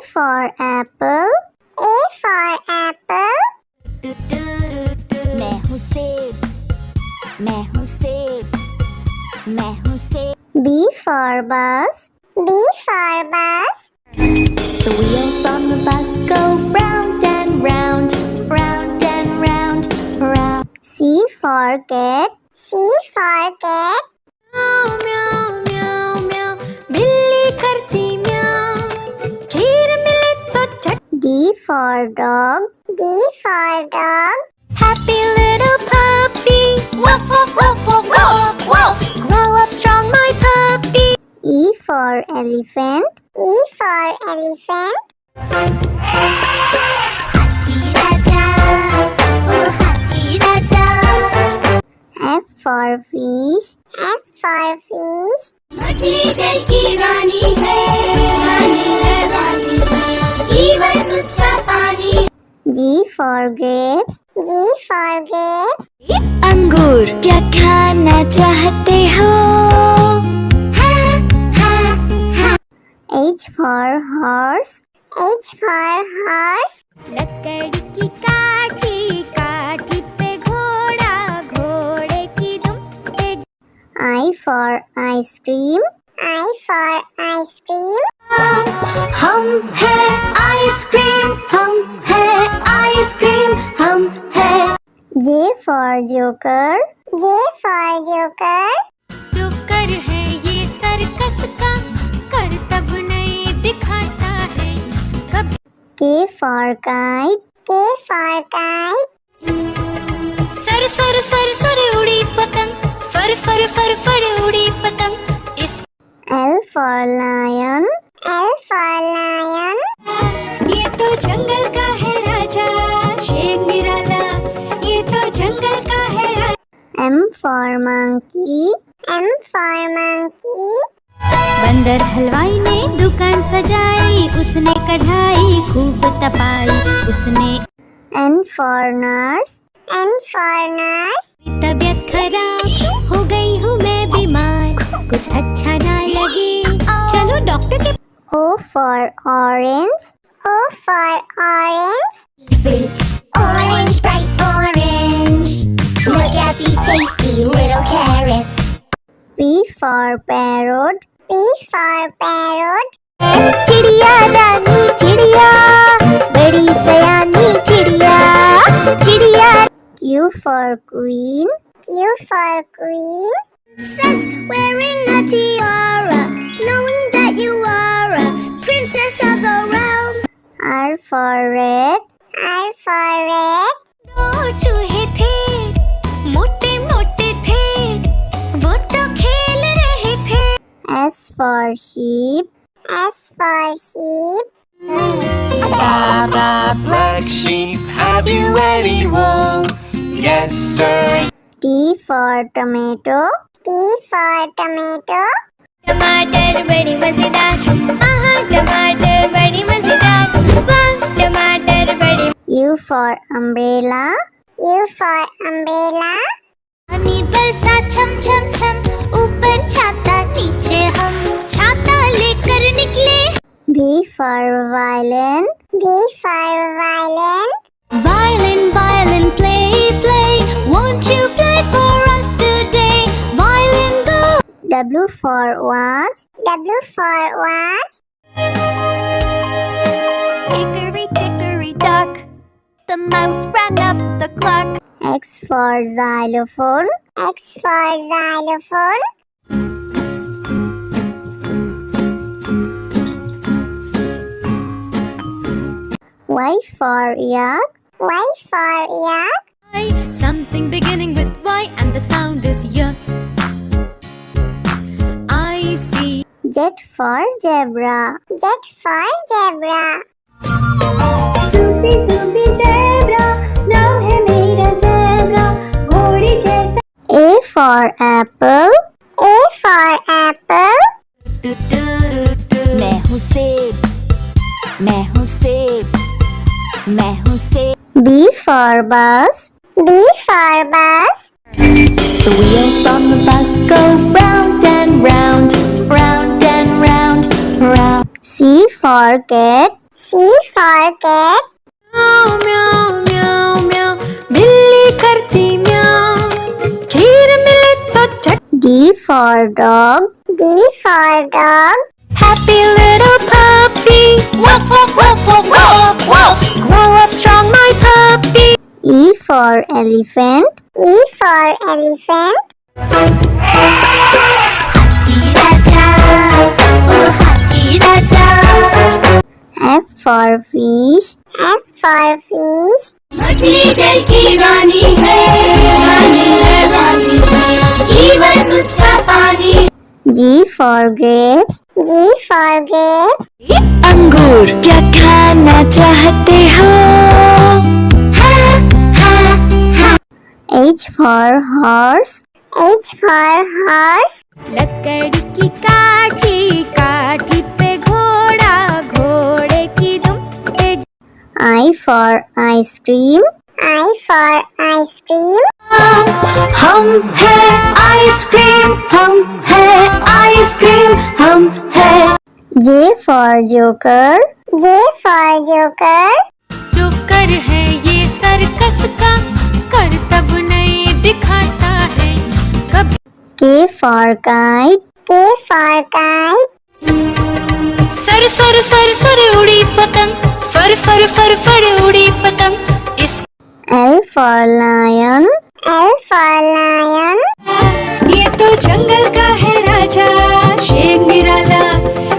for apple. A for apple. मैं हूँ सेब, मैं हूँ सेब, मैं हूँ सेब. B for bus. B for bus. The wheels on the bus go round and round, round and round, round. C for cat. C for cat. म्याऊ म्याऊ म्याऊ म्याऊ, बिल्ली करती म्याऊ, खीर मिले तो चट. D for dog. D for dog. Happy little puppy, woof woof woof woof woof woof. Grow up strong, my puppy. E for elephant. E for elephant. Happy Raja, oh Happy Raja. F for fish. F for fish. मछली जल की रानी है, रानी है, रानी है, जीवन उसका पानी. G for grapes. G for grapes. अंगूर क्या खाना चाहते हो? H for horse. H for horse. लकड़ी की काठी, काठी पे घोड़ा, घोड़े की दुम पे. I for ice cream. I for ice cream. हम है आइसक्रीम, हम है आइसक्रीम, हम है. J for joker. J for joker. Joker है ये सर्कस का, करतब नहीं दिखाता है कब. K for kite. K for kite. Sir sir sir sir उड़ी पतंग, फर फर फर फर उड़ी पतंग. इस L for lion. L for lion. ये तो जंगल का है राजा, शेर निराला, ये तो जंगल का है राजा. M for monkey. M for monkey. बंदर हलवाई ने दुकान सजाई, उसने कढ़ाई खूब तपाई, उसने. N for nurse. N for nurse. तबीयत खराब हो गई हूँ मैं बीमार, कुछ अच्छा ना लगे, चलो डॉक्टर के. O for orange. O for orange. Orange, bright orange. Look at these tasty little carrots. P for parrot. P for parrot. चिड़िया दानी चिड़िया, बड़ी सयानी चिड़िया, चिड़िया. Q for queen. Q for queen. Says wearing a tiara, knowing that you are a princess of the realm. R for red. R for red. दो चूहे थे, मोटे मोटे थे, वो तो खेल रहे थे. S for sheep. S for sheep. Black sheep, have you any wool? Yes, sir. T for tomato. T for tomato. टमाटर बड़ी मजेदार, आहा टमाटर बड़ी मजेदार, वाह टमाटर बड़ी. U for umbrella. U for umbrella. पानी बरसा छम छम छम, ऊपर छाता नीचे हम, छाता लेकर निकले. V for violin. V for violin. Violin, violin, play, play, won't you play for us today? Violin, go. W for watch. W for watch. Hickory dickory dock, the mouse ran up the clock. X for xylophone. X for xylophone. Y for yak. Y for yak. Something beginning with Y and the sound is Y. I see. Z for zebra. Z for zebra. Susie, Susie, zebra. Now है मेरा zebra. घोड़े जैसा. A for apple. A for apple. मैं हूँ सेब, मैं हूँ सेब, मैं हूँ सेब. B for bus. B for bus. The wheels on the bus go round and round, round and round, round. C for cat. C for cat. म्याऊ म्याऊ म्याऊ म्याऊ बिल्ली करती म्याऊ खीर मिले तो चट D for dog. D for dog. Happy little puppy woof woof woof woof woof woof grow up strong my puppy E for elephant. E for elephant. हाथी राजा ओ हाथी राजा F for fish. F for fish. मछली जल की रानी है रानी है रानी है जीवन उसका पानी G for grapes. G for grapes. अंगूर क्या खाना चाहते हो H for horse. H for horse. लकड़ी की काठी काठी पे घोड़ा घोड़े की दुम पे I for ice cream. I for ice cream. हम है आइसक्रीम हम है आइसक्रीम हम है J for joker. J for joker. जो कर है ये सर्कस का कर तब नहीं दिखाता है कभी K for kite. K for kite. Sir sir sir sir उड़ी पतंग फर फर फर फर उड़ी पतंग इस L for lion. L for lion. ये तो जंगल का है राजा शेर निराला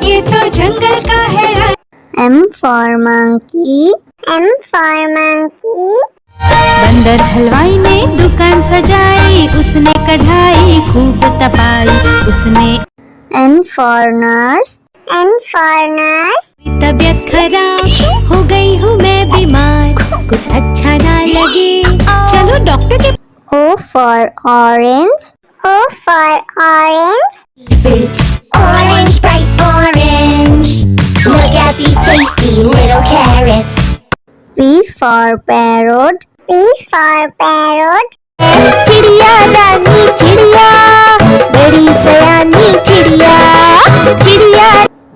ये तो जंगल का है राजा M for monkey. M for monkey. बंदर हलवाई ने दुकान सजाई उसने कढ़ाई खूब तपाई उसने N for nurse. N for nurse. तबीयत खराब हो गई हूँ मैं बीमार कुछ अच्छा ना लगे चलो डॉक्टर के O for orange. O for orange. orange bright orange look at these tasty little carrots P for parrot. P for parrot. चिड़िया रानी चिड़िया बड़ी सयानी चिड़िया चिड़िया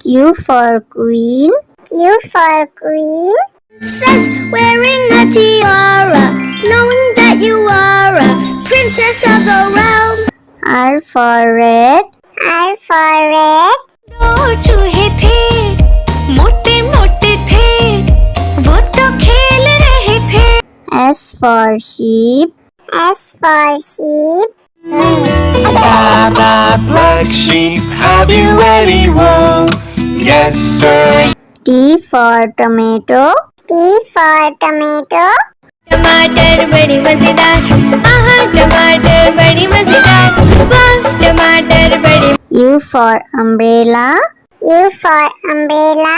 Q for queen. Q for queen. Princess wearing a tiara knowing that you are a princess of the realm R for red. R for red. दो चूहे थे मोटे मोटे थे वो तो खेल रहे थे S for sheep. S for sheep. Black sheep, have you any wool? Yes, sir. T for tomato. T for tomato. टमाटर बड़ी मजेदार आहा टमाटर बड़ी मजेदार वाह टमाटर बड़ी U for umbrella. U for umbrella.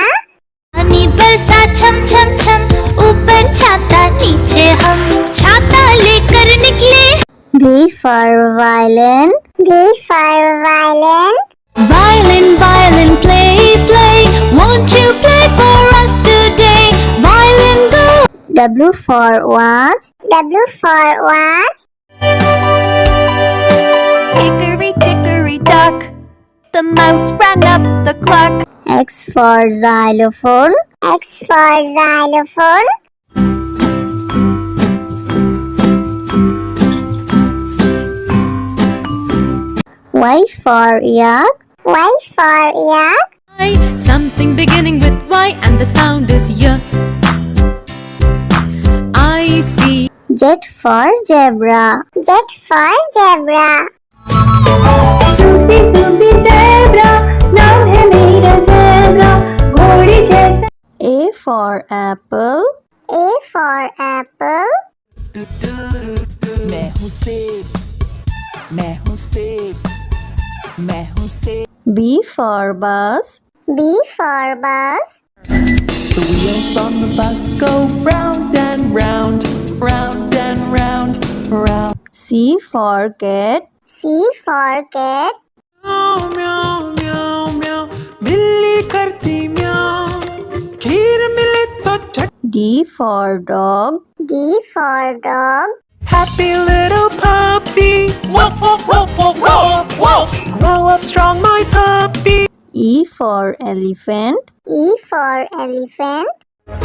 पानी बरसा छम छम छम ऊपर छाता नीचे हम छाता लेकर निकले V for violin. V for violin. violin violin play play won't you play for us today violin go W for watch. W for watch. Hickory dickory dock the mouse ran up the clock X for xylophone. X for xylophone. Y for yak. Y for yak. something beginning with Y and the sound is Y I see Z for zebra. Z for zebra. Sufi Sufi zebra, नाम है मेरा zebra, घोड़े जैसा. A for apple. A for apple. मैं हूँ सेब मैं हूँ सेब मैं हूँ सेब B for bus. B for bus. The wheels on the bus go round and round round and round round C for cat. C for cat. म्याऊ म्याऊ म्याऊ म्याऊ बिल्ली करती म्याऊ खीर मिले तो चट D for dog. D for dog. Happy little puppy woof woof woof woof woof woof grow up strong my puppy E for elephant. E for elephant. F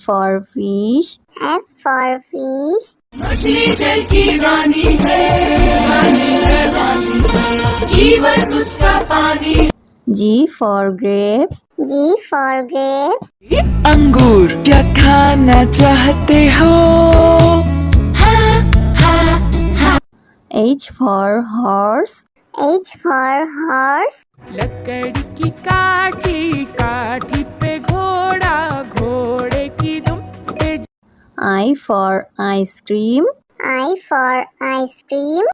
for fish. F for fish. G for grapes. G for grapes. अंगूर क्या खाना चाहते हो? H for horse. H for horse. लकड़ी की काठी, काठी पे घोड़ा, घोड़े की दुम पे I for ice cream. I for ice cream.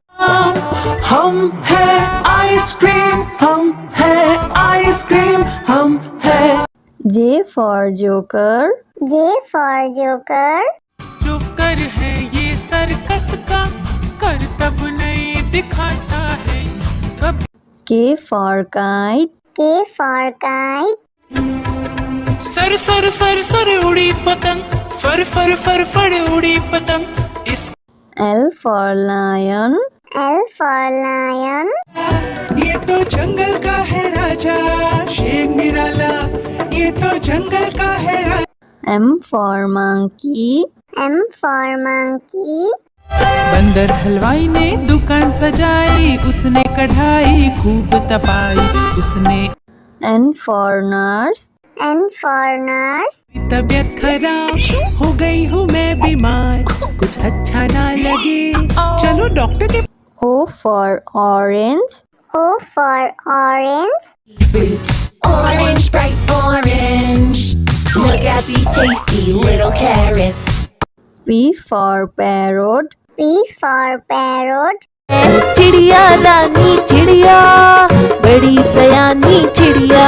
हम है आइसक्रीम, हम है आइसक्रीम, हम है J for joker. J for joker. जो कर है ये सर्कस का, करतब नहीं दिखाता है कब। K for kite. K for kite. Sir sir sir sir उड़ी पतंग, फर फर फर फर उड़ी पतंग। इस L for lion. L for lion. ये तो जंगल का है राजा, शेर निराला, ये तो जंगल का है राजा। M for monkey. M for monkey. बंदर हलवाई ने दुकान सजाई, उसने कढ़ाई खूब तपाई, उसने N for nurse. N for nurse. तबीयत खराब हो गई हूँ मैं बीमार, कुछ अच्छा ना लगे चलो डॉक्टर के। O for orange. O for orange. Orange, bright orange. Look at these tasty little carrots. P for parrot. P for parrot. चिड़िया रानी चिड़िया, बड़ी सयानी चिड़िया,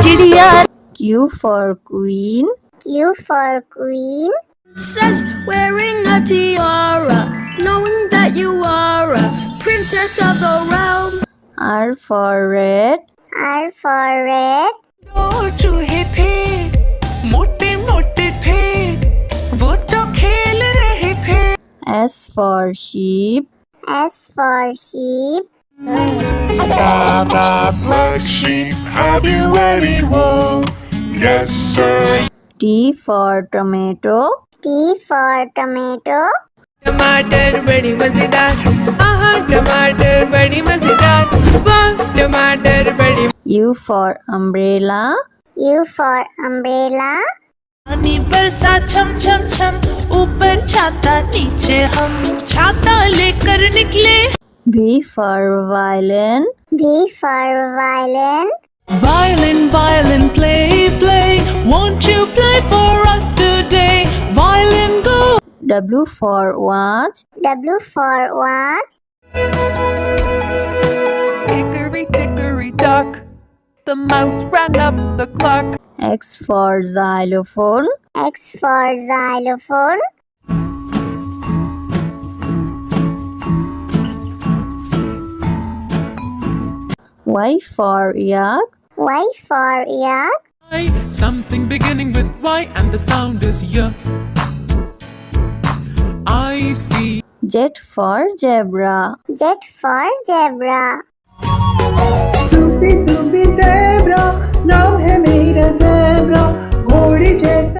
चिड़िया। Q for queen. Q for queen. Says wearing a tiara, knowing that you are a princess of the realm. R for red. R for red. दो चूहे थे, मोटे मोटे थे, वो तो खेल रहे थे। S for sheep. S for sheep. Black sheep, have you any wool? Yes, sir. T for tomato. T for tomato. टमाटर बड़ी मजेदार, आहा टमाटर बड़ी मजेदार, वाह टमाटर बड़ी। U for umbrella. U for umbrella. पानी बरसा छम छम छम, ऊपर छाता नीचे हम, छाता लेकर निकले। V for violin. V for violin. Violin, violin, play, play, won't you play for us today? Violin, go. W for watch. W for watch. Hickory dickory dock, the mouse ran up the clock. X for xylophone. X for xylophone. Y for yak. Y for yak. Something beginning with Y and the sound is Y. I see. Z for zebra. Z for zebra. Sufi Sufi zebra, नाम है मेरा zebra, घोड़े जैसा